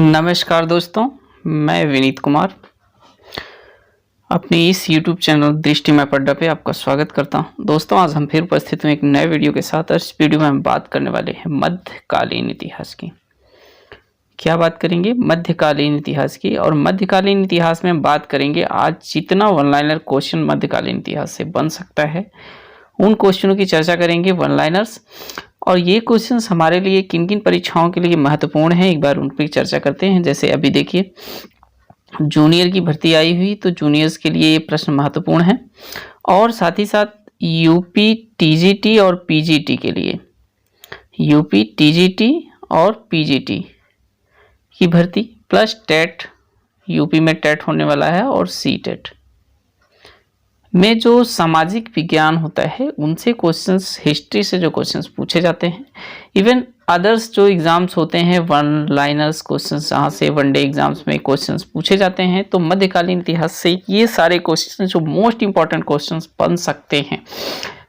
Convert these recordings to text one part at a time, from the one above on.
नमस्कार दोस्तों, मैं विनीत कुमार अपने इस YouTube चैनल दृष्टि मैप अड्डा पे आपका स्वागत करता हूं। दोस्तों, आज हम फिर उपस्थित हुए एक नए वीडियो के साथ। इस वीडियो में हम बात करने वाले हैं मध्यकालीन इतिहास की। क्या बात करेंगे? मध्यकालीन इतिहास की। और मध्यकालीन इतिहास में हम बात करेंगे आज जितना वन लाइनर क्वेश्चन मध्यकालीन इतिहास से बन सकता है उन क्वेश्चनों की चर्चा करेंगे, वन लाइनर्स। और ये क्वेश्चंस हमारे लिए किन किन परीक्षाओं के लिए महत्वपूर्ण हैं, एक बार उन पर चर्चा करते हैं। जैसे अभी देखिए, जूनियर की भर्ती आई हुई, तो जूनियर्स के लिए ये प्रश्न महत्वपूर्ण है। और साथ ही साथ यूपी टीजीटी और पीजीटी के लिए, यूपी टीजीटी और पीजीटी की भर्ती प्लस टेट, यूपी में टेट होने वाला है, और सी टेट में जो सामाजिक विज्ञान होता है उनसे क्वेश्चंस, हिस्ट्री से जो क्वेश्चंस पूछे जाते हैं। इवन अदर्स जो एग्जाम्स होते हैं, वन लाइनर्स क्वेश्चंस, जहाँ से वनडे एग्जाम्स में क्वेश्चंस पूछे जाते हैं, तो मध्यकालीन इतिहास से ये सारे क्वेश्चन जो मोस्ट इंपॉर्टेंट क्वेश्चंस बन सकते हैं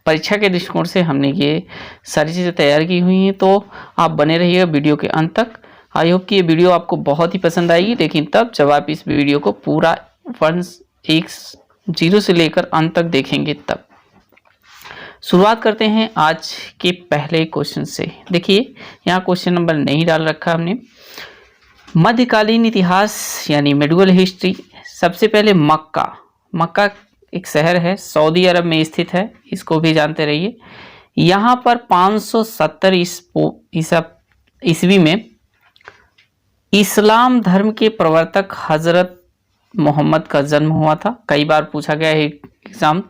परीक्षा के दृष्टिकोण से, हमने ये सारी चीज़ें तैयार की हुई हैं। तो आप बने रहिएगा वीडियो के अंत तक। आई होप कि ये वीडियो आपको बहुत ही पसंद आएगी, लेकिन तब जब आप इस वीडियो को पूरा 0 से लेकर अंत तक देखेंगे तब। शुरुआत करते हैं आज के पहले क्वेश्चन से। देखिए, यहाँ क्वेश्चन नंबर नहीं डाल रखा हमने। मध्यकालीन इतिहास यानी मेडुअल हिस्ट्री। सबसे पहले मक्का एक शहर है, सऊदी अरब में स्थित है, इसको भी जानते रहिए। यहाँ पर 570 ईस्वी में इस्लाम धर्म के प्रवर्तक हजरत मोहम्मद का जन्म हुआ था। कई बार पूछा गया है एग्जाम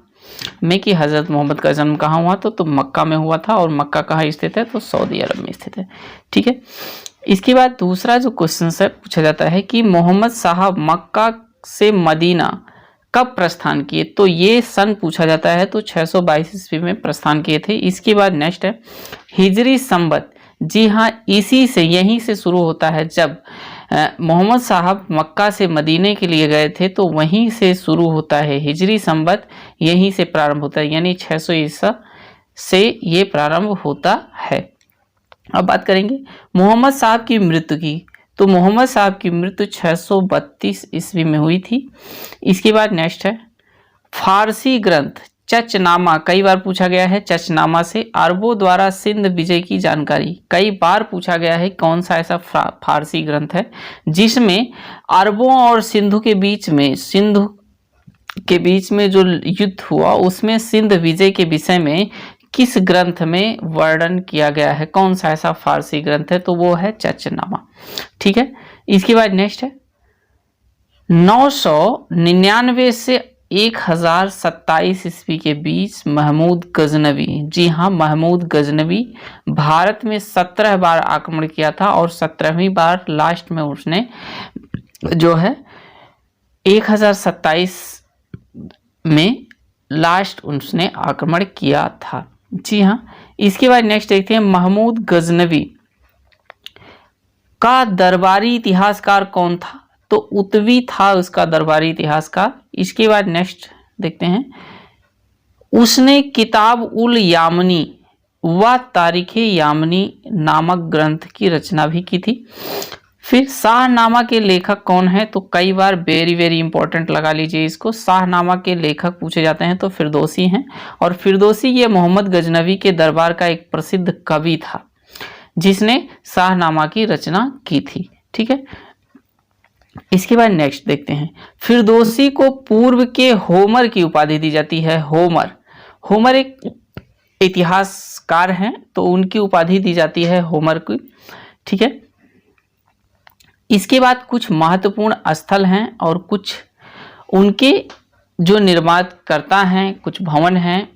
में कि हजरत मोहम्मद का जन्म कहाँ हुआ, तो मक्का में हुआ था। और मक्का कहाँ स्थित है? तो सऊदी अरब में स्थित है। ठीक है। इसके बाद दूसरा जो क्वेश्चन है पूछा जाता है कि मोहम्मद साहब मक्का से मदीना कब प्रस्थान किए, तो ये सन पूछा जाता है। तो 622 ईस्वी में प्रस्थान किए थे। इसके बाद नेक्स्ट है हिजरी संवत। जी हाँ, इसी से, यहीं से शुरू होता है। जब मोहम्मद साहब मक्का से मदीने के लिए गए थे तो वहीं से शुरू होता है हिजरी संवत, यहीं से प्रारंभ होता है, यानी 600 ईसा से ये प्रारंभ होता है। अब बात करेंगे मोहम्मद साहब की मृत्यु की। तो मोहम्मद साहब की मृत्यु 632 ईस्वी में हुई थी। इसके बाद नेक्स्ट है फारसी ग्रंथ चचनामा। कई बार पूछा गया है चचनामा से अरबों द्वारा सिंध विजय की जानकारी। कई बार पूछा गया है कौन सा ऐसा फारसी ग्रंथ है जिसमें अरबों और सिंधु के बीच में जो युद्ध हुआ उसमें सिंध विजय के विषय में किस ग्रंथ में वर्णन किया गया है, कौन सा ऐसा फारसी ग्रंथ है, तो वो है चचनामा। ठीक है। इसके बाद नेक्स्ट है 999 से 1027 ईस्वी के बीच महमूद गजनवी। जी हाँ, महमूद गजनवी भारत में 17 बार आक्रमण किया था, और 17वीं बार लास्ट में उसने जो है 1027 में लास्ट उसने आक्रमण किया था। जी हाँ। इसके बाद नेक्स्ट देखते हैं महमूद गजनवी का दरबारी इतिहासकार कौन था, तो उतवी था उसका दरबारी इतिहासकार। इसके बाद नेक्स्ट देखते हैं उसने किताब उल यामनी व तारीख यामनी नामक ग्रंथ की रचना भी की थी। फिर शाहनामा के लेखक कौन है, तो कई बार वेरी वेरी इंपॉर्टेंट लगा लीजिए इसको, शाहनामा के लेखक पूछे जाते हैं तो फिरदौसी हैं। और फिरदौसी ये मोहम्मद गजनवी के दरबार का एक प्रसिद्ध कवि था जिसने शाहनामा की रचना की थी। ठीक है। इसके बाद नेक्स्ट देखते हैं फिरदौसी को पूर्व के होमर की उपाधि दी जाती है। होमर एक इतिहासकार हैं, तो उनकी उपाधि दी जाती है होमर की। ठीक है। इसके बाद कुछ महत्वपूर्ण स्थल हैं और कुछ उनके जो निर्माणकर्ता हैं, कुछ भवन हैं।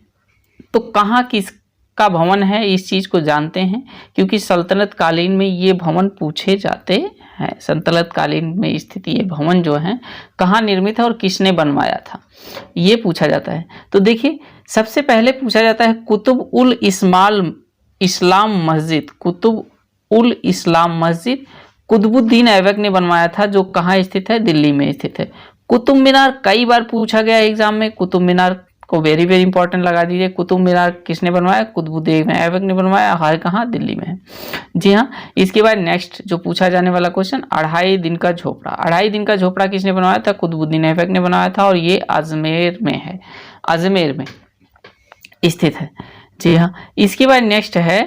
तो कहाँ किसका भवन है इस चीज़ को जानते हैं, क्योंकि सल्तनत कालीन में ये भवन पूछे जाते हैं। सल्तनत कालीन में स्थित ये भवन जो है कहाँ निर्मित है और किसने बनवाया था, ये पूछा जाता है। तो देखिए, सबसे पहले पूछा जाता है कुतुब उल इस्लाम मस्जिद। कुतुब उल इस्लाम मस्जिद कुतुबुद्दीन ऐबक ने बनवाया था, जो कहाँ स्थित है? दिल्ली में स्थित है। कुतुब मीनार कई बार पूछा गया एग्जाम में, कुतुब मीनार को वेरी वेरी इंपॉर्टेंट लगा दीजिए। कुतुब मीनार किसने बनवाया? कुतुबुद्दीन ऐबक ने बनवाया। है कहाँ? दिल्ली में है। जी हाँ। इसके बाद नेक्स्ट जो पूछा जाने वाला क्वेश्चन, 2.5 दिन का झोपड़ा। 2.5 दिन का झोपड़ा किसने बनवाया था? कुतुबुद्दीन ऐबक ने बनाया था और ये अजमेर में है, अजमेर में स्थित है। जी हाँ। इसके बाद नेक्स्ट है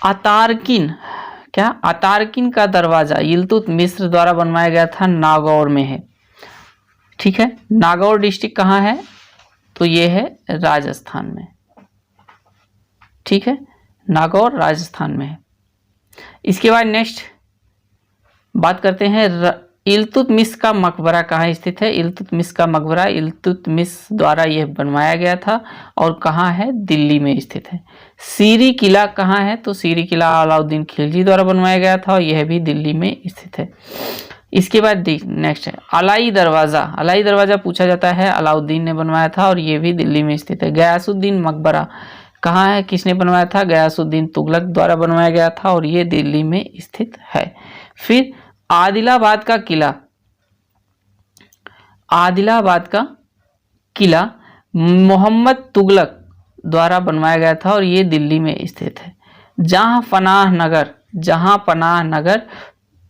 अतारकिन। क्या? अतारकिन का दरवाजा इल्तुतमिश द्वारा बनवाया गया था, नागौर में है। ठीक है। नागौर डिस्ट्रिक्ट कहाँ है? तो ये है राजस्थान में। ठीक है, नागौर राजस्थान में है। इसके बाद नेक्स्ट बात करते हैं इल्तुतमिश का मकबरा कहाँ स्थित है? इल्तुतमिश का मकबरा इल्तुतमिश द्वारा यह बनवाया गया था और कहाँ है? दिल्ली में स्थित है। सीरी किला कहाँ है? तो सीरी किला अलाउद्दीन खिलजी द्वारा बनवाया गया था और यह भी दिल्ली में स्थित है। इसके बाद नेक्स्ट है अलाई दरवाज़ा। अलाई दरवाज़ा पूछा जाता है, अलाउद्दीन ने बनवाया था और ये भी दिल्ली में स्थित है। गयासुद्दीन मकबरा कहाँ है? किसने बनवाया था? गयासुद्दीन तुगलक द्वारा बनवाया गया था और ये दिल्ली में स्थित है। फिर आदिलाबाद का किला, आदिलाबाद का किला मोहम्मद तुगलक द्वारा बनवाया गया था और ये दिल्ली में स्थित है। जहां पनाह नगर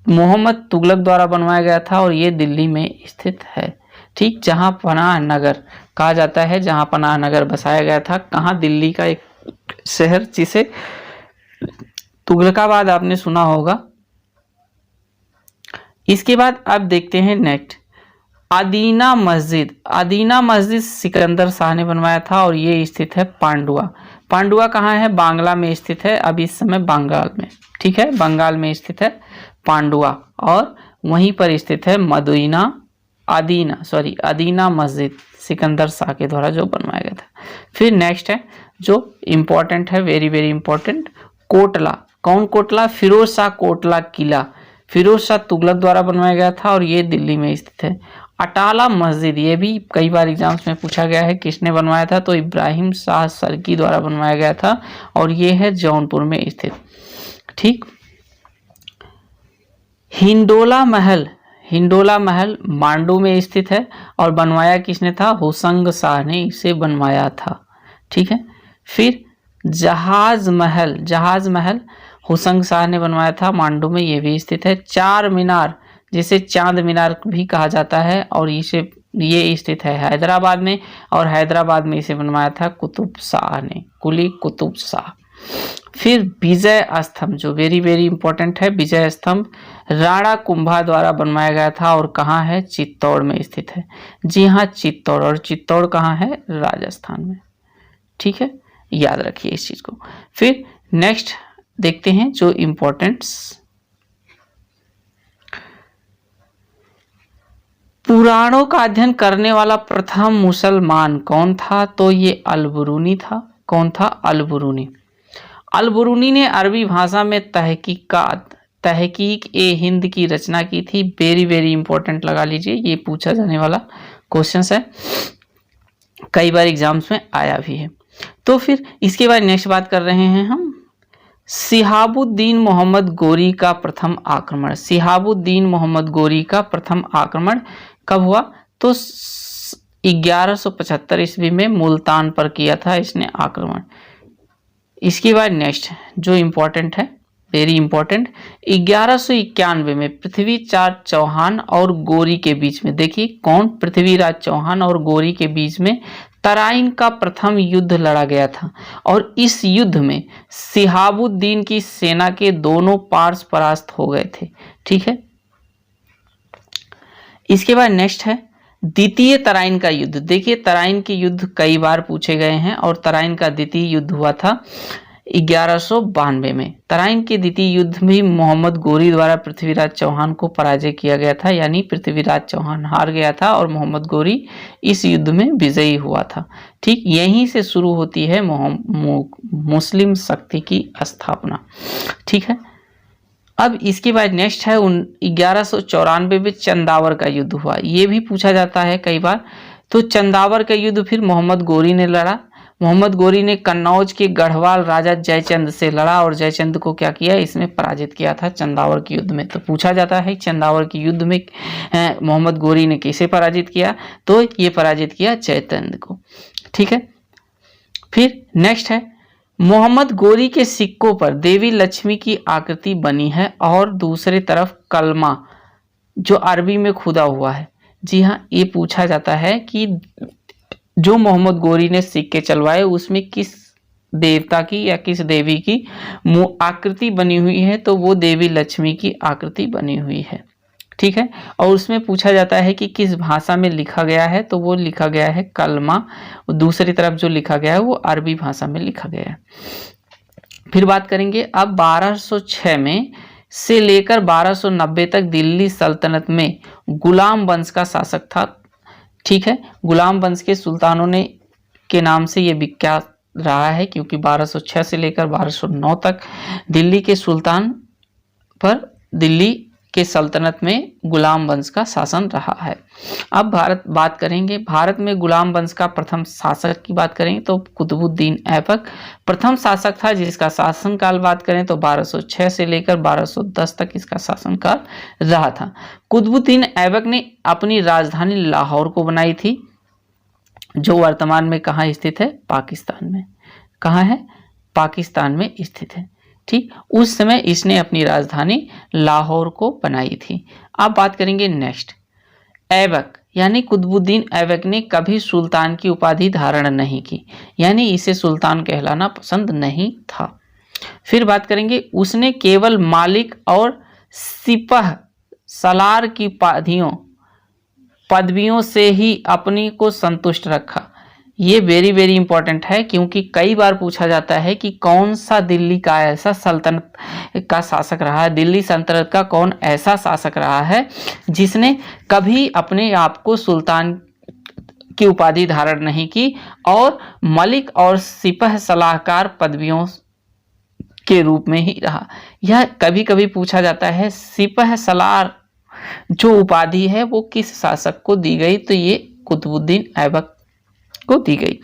मोहम्मद तुगलक द्वारा बनवाया गया था और ये दिल्ली में स्थित है। ठीक, जहां पनाह नगर कहा जाता है, जहां पनाह नगर बसाया गया था। कहाँ? दिल्ली का एक शहर जिसे तुगलकाबाद आपने सुना होगा। इसके बाद अब देखते हैं नेक्स्ट अदीना मस्जिद। अदीना मस्जिद सिकंदर शाह ने बनवाया था और ये स्थित है पांडुआ। पांडुआ कहाँ है? बांग्ला में स्थित है, अभी इस समय बंगाल में। ठीक है, बंगाल में स्थित है पांडुआ और वहीं पर स्थित है अदीना मस्जिद सिकंदर शाह के द्वारा जो बनवाया गया था। फिर नेक्स्ट है जो इम्पोर्टेंट है, वेरी वेरी इंपॉर्टेंट, कोटला। कौन कोटला? फिरोज शाह कोटला किला फिरोज शाह तुगलक द्वारा बनवाया गया था और ये दिल्ली में स्थित है। अटाला मस्जिद, ये भी कई बार एग्जाम्स में पूछा गया है, किसने बनवाया था? तो इब्राहिम शाह सरकी द्वारा बनवाया गया था और ये है जौनपुर में स्थित। ठीक। हिंडोला महल मांडू में स्थित है और बनवाया किसने था? होशंग शाह ने इसे बनवाया था। ठीक है। फिर जहाज महल होशंग शाह ने बनवाया था, मांडू में ये भी स्थित है। चार मीनार, जिसे चांद मीनार भी कहा जाता है और ये स्थित है हैदराबाद में और हैदराबाद में इसे बनवाया था कुतुब शाह ने, कुली कुतुब शाह। फिर विजय स्तंभ, जो वेरी वेरी इंपॉर्टेंट है, विजय स्तंभ राणा कुंभा द्वारा बनवाया गया था और कहाँ है? चित्तौड़ में स्थित है। जी हाँ, चित्तौड़, और चित्तौड़ कहाँ है? राजस्थान में। ठीक है, याद रखिए इस चीज को। फिर नेक्स्ट देखते हैं जो इम्पोर्टेंट्स, पुराणों का अध्ययन करने वाला प्रथम मुसलमान कौन था? तो ये अल-बुरूनी था। कौन था? अल-बुरूनी। अल-बुरूनी ने अरबी भाषा में तहकीक ए हिंद की रचना की थी। वेरी वेरी इंपॉर्टेंट लगा लीजिए, ये पूछा जाने वाला क्वेश्चन है, कई बार एग्जाम्स में आया भी है। तो फिर इसके बाद नेक्स्ट बात कर रहे हैं हम सिहाबुद्दीन मोहम्मद गोरी का प्रथम आक्रमण। सिहाबुद्दीन मोहम्मद गोरी का प्रथम आक्रमण कब हुआ? तो 1175 ईस्वी में मुल्तान पर किया था इसने आक्रमण। इसके बाद नेक्स्ट जो इम्पोर्टेंट है, वेरी इंपॉर्टेंट, 1191 में पृथ्वीराज चौहान और गोरी के बीच में, देखिए कौन? पृथ्वीराज चौहान और गोरी के बीच में तराइन का प्रथम युद्ध लड़ा गया था और इस युद्ध में सिहाबुद्दीन की सेना के दोनों पार्श्व परास्त हो गए थे। ठीक है। इसके बाद नेक्स्ट है द्वितीय तराइन का युद्ध। देखिए तराइन के युद्ध कई बार पूछे गए हैं और तराइन का द्वितीय युद्ध हुआ था 1192 में। तराइन के द्वितीय युद्ध भी मोहम्मद गोरी द्वारा पृथ्वीराज चौहान को पराजय किया गया था, यानी पृथ्वीराज चौहान हार गया था और मोहम्मद गोरी इस युद्ध में विजयी हुआ था। ठीक, यहीं से शुरू होती है मुस्लिम शक्ति की स्थापना। ठीक है। अब इसके बाद नेक्स्ट है 1194 में चंदावर का युद्ध हुआ। ये भी पूछा जाता है कई बार। तो चंदावर का युद्ध फिर मोहम्मद गोरी ने लड़ा मोहम्मद गोरी ने कन्नौज के गढ़वाल राजा जयचंद से लड़ा और जयचंद को क्या किया, इसमें पराजित किया था चंदावर के युद्ध में। तो पूछा जाता है चंदावर के युद्ध में मोहम्मद गोरी ने किसे पराजित किया, तो ये पराजित किया जयचंद को। ठीक है, फिर नेक्स्ट है, मोहम्मद गोरी के सिक्कों पर देवी लक्ष्मी की आकृति बनी है और दूसरी तरफ कलमा जो अरबी में खुदा हुआ है। जी हाँ, ये पूछा जाता है कि जो मोहम्मद गोरी ने सिक्के चलवाए उसमें किस देवता की या किस देवी की आकृति बनी हुई है, तो वो देवी लक्ष्मी की आकृति बनी हुई है। ठीक है, और उसमें पूछा जाता है कि किस भाषा में लिखा गया है, तो वो लिखा गया है कलमा, दूसरी तरफ जो लिखा गया है वो अरबी भाषा में लिखा गया है। फिर बात करेंगे अब 1206 में से लेकर 1290 तक दिल्ली सल्तनत में गुलाम वंश का शासक था। ठीक है, गुलाम वंश के सुल्तानों ने के नाम से ये विख्यात रहा है, क्योंकि 1206 से लेकर 1209 तक दिल्ली के सुल्तान पर दिल्ली के सल्तनत में गुलाम वंश का शासन रहा है। अब बात करेंगे भारत में गुलाम वंश का प्रथम शासक की बात करेंगे तो कुतुबुद्दीन ऐबक प्रथम शासक था, जिसका शासनकाल बात करें तो 1206 से लेकर 1210 तक इसका शासनकाल रहा था। कुतुबुद्दीन ऐबक ने अपनी राजधानी लाहौर को बनाई थी, जो वर्तमान में कहाँ स्थित है, पाकिस्तान में। कहाँ है, पाकिस्तान में स्थित है। ठीक, उस समय इसने अपनी राजधानी लाहौर को बनाई थी। अब बात करेंगे नेक्स्ट, ऐबक यानी कुतुबुद्दीन ऐबक ने कभी सुल्तान की उपाधि धारण नहीं की, यानी इसे सुल्तान कहलाना पसंद नहीं था। फिर बात करेंगे, उसने केवल मालिक और सिपह सलार की पदवियों से ही अपनी को संतुष्ट रखा। ये वेरी इंपॉर्टेंट है, क्योंकि कई बार पूछा जाता है कि कौन सा दिल्ली का ऐसा सल्तनत का शासक रहा है, दिल्ली सल्तनत का कौन ऐसा शासक रहा है जिसने कभी अपने आप को सुल्तान की उपाधि धारण नहीं की और मलिक और सिपह सलाहकार पदवियों के रूप में ही रहा। यह कभी कभी पूछा जाता है सिपह सलार जो उपाधि है वो किस शासक को दी गई, तो ये कुतुबुद्दीन ऐबक को दी गई।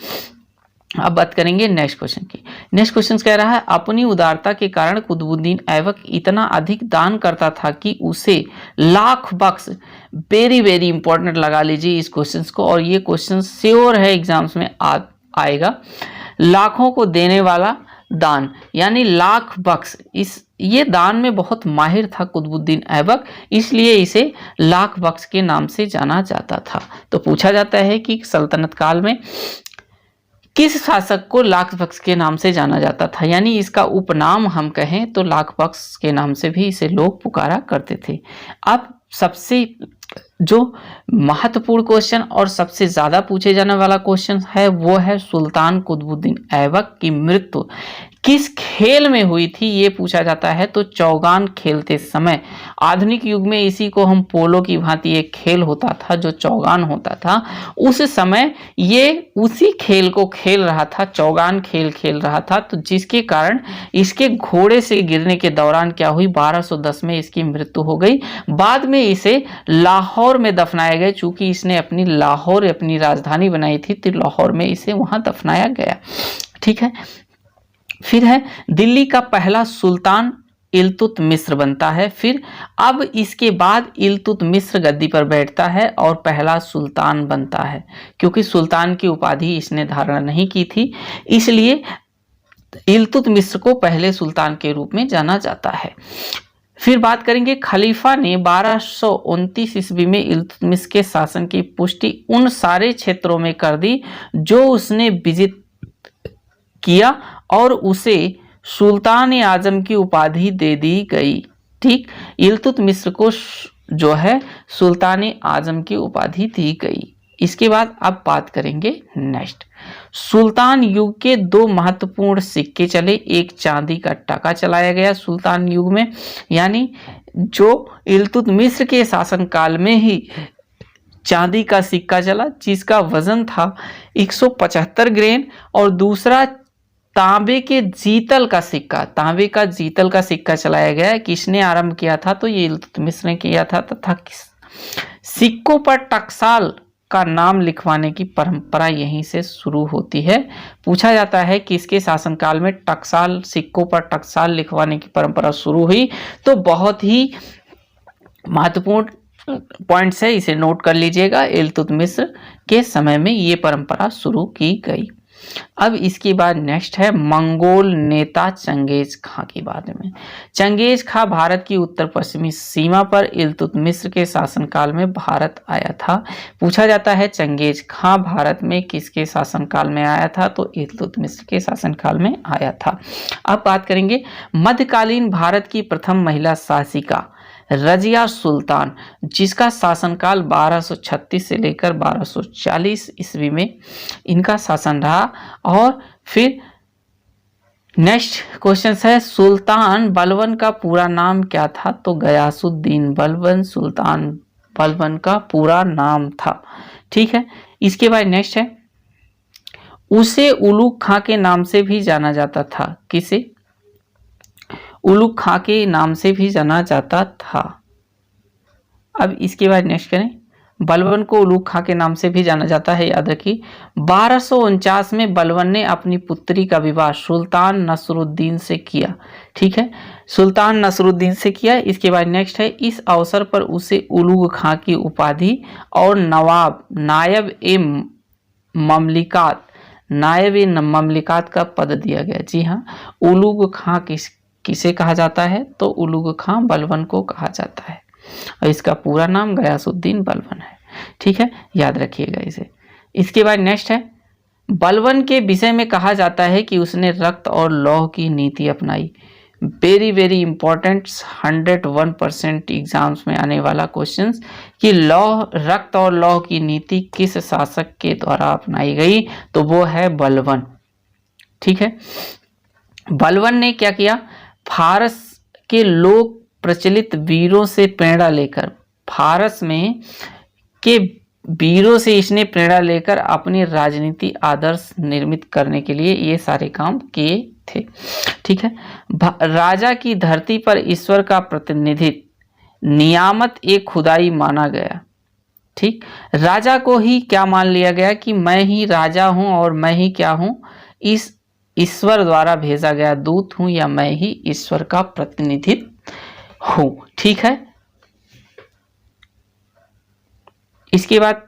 अब बात करेंगे नेक्स्ट क्वेश्चन की। नेक्स्ट क्वेश्चन कह रहा है, अपनी उदारता के कारण कुतुबुद्दीन ऐबक इतना अधिक दान करता था कि उसे लाख बख्श, वेरी इंपॉर्टेंट लगा लीजिए इस क्वेश्चन को, और ये क्वेश्चन श्योर है एग्जाम्स में आएगा। लाखों को देने वाला दान यानी लाख बख्श, ये दान में बहुत माहिर था कुतुबुद्दीन ऐबक, इसलिए इसे लाख बख्श के नाम से जाना जाता था। तो पूछा जाता है कि सल्तनत काल में किस शासक को लाख बख्श के नाम से जाना जाता था, यानी इसका उपनाम हम कहें तो लाख बख्श के नाम से भी इसे लोग पुकारा करते थे। अब सबसे जो महत्वपूर्ण क्वेश्चन और सबसे ज्यादा पूछे जाने वाला क्वेश्चन है वो है सुल्तान कुतुबुद्दीन ऐबक की मृत्यु किस खेल में हुई थी, ये पूछा जाता है। तो चौगान खेलते समय, आधुनिक युग में इसी को हम पोलो की भांति एक खेल होता था जो चौगान होता था, उस समय ये उसी खेल को खेल रहा था, चौगान खेल खेल रहा था। तो जिसके कारण इसके घोड़े से गिरने के दौरान क्या हुई, 1210 में इसकी मृत्यु हो गई। बाद में इसे लाहौर में दफनाया गया, चूंकि इसने अपनी लाहौर अपनी राजधानी बनाई थी तो लाहौर में इसे वहां दफनाया गया। ठीक है, फिर है दिल्ली का पहला सुल्तान इल्तुतमिश बनता है। फिर अब इसके बाद इल्तुतमिश गद्दी पर बैठता है और पहला सुल्तान बनता है, क्योंकि सुल्तान की उपाधि इसने धारण नहीं की थी, इसलिए इल्तुतमिश को पहले सुल्तान के रूप में जाना जाता है। फिर बात करेंगे, खलीफा ने 1229 ईस्वी में इल्तुतमिश के शासन की पुष्टि उन सारे क्षेत्रों में कर दी जो उसने विजित किया और उसे सुल्तान आजम की उपाधि दे दी गई। ठीक, इल्तुतमिश को जो है सुल्तान आजम की उपाधि दी गई। इसके बाद अब बात करेंगे नेक्स्ट, सुल्तान युग के दो महत्वपूर्ण सिक्के चले। एक चांदी का टाका चलाया गया सुल्तान युग में, यानी जो इल्तुतमिश के शासनकाल में ही चांदी का सिक्का चला जिसका वजन था 175 ग्रेन, और दूसरा तांबे के जीतल का सिक्का, तांबे का जीतल का सिक्का चलाया गया। किसने आरंभ किया था, तो ये इल्तुतमिश ने किया था, तथा सिक्कों पर टकसाल का नाम लिखवाने की परंपरा यहीं से शुरू होती है। पूछा जाता है कि इसके शासनकाल में टकसाल, सिक्कों पर टकसाल लिखवाने की परंपरा शुरू हुई। तो बहुत ही महत्वपूर्ण पॉइंट्स है, इसे नोट कर लीजिएगा। इल्तुतमिश के समय में ये परंपरा शुरू की गई। अब इसके बाद नेक्स्ट है मंगोल नेता चंगेज खां के बारे में। चंगेज खां भारत की उत्तर पश्चिमी सीमा पर इल्तुतमिश के शासनकाल में भारत आया था। पूछा जाता है चंगेज खां भारत में किसके शासनकाल में आया था, तो इल्तुतमिश के शासनकाल में आया था। अब बात करेंगे मध्यकालीन भारत की प्रथम महिला शासिका रजिया सुल्तान, जिसका शासनकाल 1236 से लेकर 1240 ईस्वी में इनका शासन रहा। और फिर नेक्स्ट क्वेश्चन है सुल्तान बलबन का पूरा नाम क्या था, तो गयासुद्दीन बलबन सुल्तान बलबन का पूरा नाम था। ठीक है, इसके बाद नेक्स्ट है उसे उलुग खां के नाम से भी जाना जाता था। किसे? उलुग खां के नाम से भी जाना जाता था। अब इसके बाद नेक्स्ट करें, बलबन को उलुग खां के नाम से भी जाना जाता है, याद रखिए। 1249 में बलबन ने अपनी पुत्री का विवाह सुल्तान नसरुद्दीन से किया। ठीक है, सुल्तान नसरुद्दीन से किया। इसके बाद नेक्स्ट है इस अवसर पर उसे उलुग खां की उपाधि और नायब ए ममलिकात का पद दिया गया। जी हाँ, उलुग खां किसे कहा जाता है, तो उलुग खां बलबन को कहा जाता है और इसका पूरा नाम गयासुद्दीन बलबन है। ठीक है, याद रखिएगा इसे। इसके बाद नेक्स्ट है बलबन के विषय में कहा जाता है कि उसने रक्त और लौह की नीति अपनाई। वेरी वेरी इंपॉर्टेंट, 101% एग्जाम्स में आने वाला क्वेश्चन कि रक्त और लौह की नीति किस शासक के द्वारा अपनाई गई, तो वो है बलबन। ठीक है, बलबन ने क्या किया, फारस के लोक प्रचलित वीरों से प्रेरणा लेकर, फारस में के वीरों से इसने प्रेरणा लेकर अपनी राजनीति आदर्श निर्मित करने के लिए ये सारे काम किए थे। ठीक है, राजा की धरती पर ईश्वर का प्रतिनिधित्व नियामत एक खुदाई माना गया। ठीक, राजा को ही क्या मान लिया गया कि मैं ही राजा हूं और मैं ही क्या हूं, इस ईश्वर द्वारा भेजा गया दूत हूं, या मैं ही ईश्वर का प्रतिनिधित्व हूं। ठीक है, इसके बाद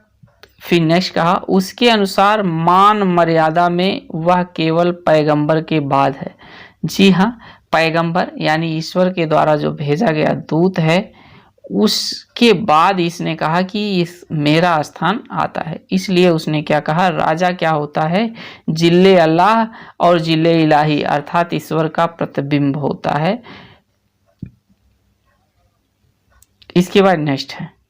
फिर नेक्स्ट कहा उसके अनुसार मान मर्यादा में वह केवल पैगंबर के बाद है। जी हाँ, पैगंबर यानी ईश्वर के द्वारा जो भेजा गया दूत है, उसके बाद इसने कहा कि इस मेरा स्थान आता है। इसलिए उसने क्या कहा, राजा क्या होता है, जिल्ले अल्लाह और जिल्ले इलाही अर्थात ईश्वर का प्रतिबिंब होता है। इसके बाद नेक्स्ट है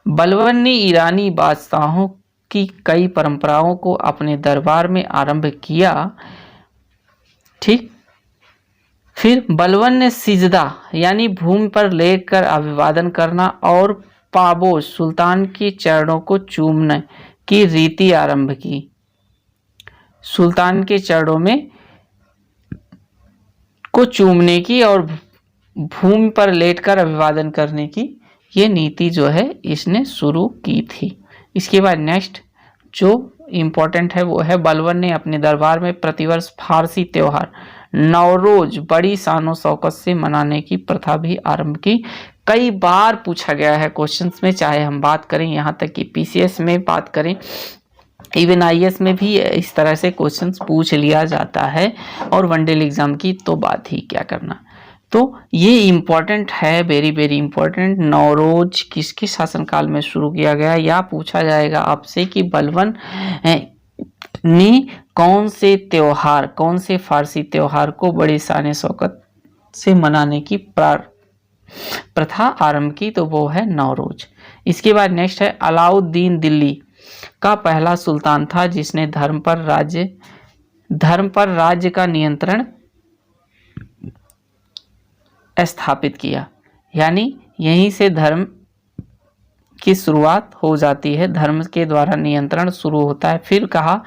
बलबन ने ईरानी बादशाहों की कई परंपराओं को अपने दरबार में आरंभ किया। ठीक, फिर बलबन ने सिजदा यानी भूमि पर लेटकर अभिवादन करना और पाबोश सुल्तान के चरणों को चूमने की रीति आरंभ की। सुल्तान के चरणों में को चूमने की और भूमि पर लेटकर अभिवादन करने की ये नीति जो है इसने शुरू की थी। इसके बाद नेक्स्ट जो इम्पोर्टेंट है वो है बलबन ने अपने दरबार में प्रतिवर्ष फारसी त्योहार नवरोज बड़ी शानो शौकत से मनाने की प्रथा भी आरंभ की। कई बार पूछा गया है क्वेश्चंस में, चाहे हम बात करें यहाँ तक कि पीसीएस में बात करें, इवन आईएएस में भी इस तरह से क्वेश्चंस पूछ लिया जाता है, और वनडे एग्जाम की तो बात ही क्या करना। तो ये इम्पोर्टेंट है, वेरी वेरी इंपॉर्टेंट। नवरोज किसके शासनकाल में शुरू किया गया, या पूछा जाएगा आपसे कि बलबन ने कौन से फारसी त्योहार को बड़ी शान शौकत से मनाने की प्रथा आरंभ की, तो वो है नवरोज। इसके बाद नेक्स्ट है अलाउद्दीन दिल्ली का पहला सुल्तान था जिसने धर्म पर राज्य का नियंत्रण स्थापित किया। यानी यहीं से धर्म की शुरुआत हो जाती है, धर्म के द्वारा नियंत्रण शुरू होता है। फिर कहा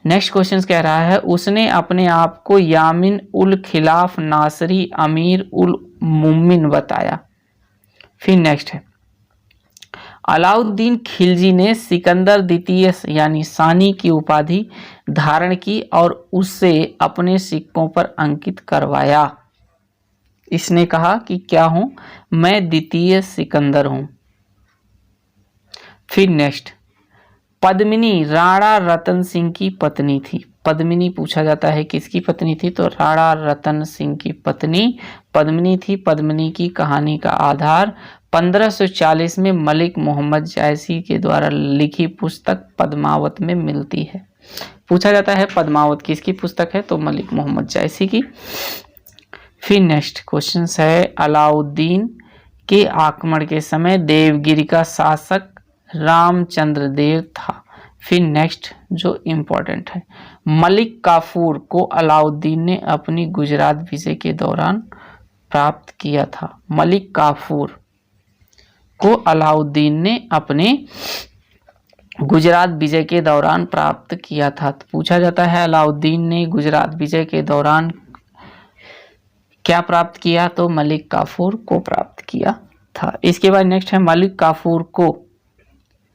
नेक्स्ट क्वेश्चन कह रहा है उसने अपने आप को यामिन उल खिलाफ नासरी अमीर उल मुमिन बताया। फिर नेक्स्ट है अलाउद्दीन खिलजी ने सिकंदर द्वितीय यानी सानी की उपाधि धारण की और उसे अपने सिक्कों पर अंकित करवाया। इसने कहा कि क्या हूं, मैं द्वितीय सिकंदर हूं। फिर नेक्स्ट, पद्मिनी राणा रतन सिंह की पत्नी थी। पद्मिनी पूछा जाता है किसकी पत्नी थी, तो राणा रतन सिंह की पत्नी पद्मिनी थी। पद्मिनी की कहानी का आधार 1540 में मलिक मोहम्मद जायसी के द्वारा लिखी पुस्तक पद्मावत में मिलती है। पूछा जाता है पद्मावत किसकी पुस्तक है, तो मलिक मोहम्मद जायसी की। फिर नेक्स्ट क्वेश्चन है, अलाउद्दीन के आक्रमण के समय देवगिरी का शासक रामचंद्र देव था। फिर नेक्स्ट जो इम्पोर्टेंट है, मलिक काफूर को अलाउद्दीन ने अपनी गुजरात विजय के दौरान प्राप्त किया था। मलिक काफूर को अलाउद्दीन ने अपने गुजरात विजय के दौरान प्राप्त किया था। तो पूछा जाता है अलाउद्दीन ने गुजरात विजय के दौरान क्या प्राप्त किया, तो मलिक काफूर को प्राप्त किया था। इसके बाद नेक्स्ट है, मलिक काफूर को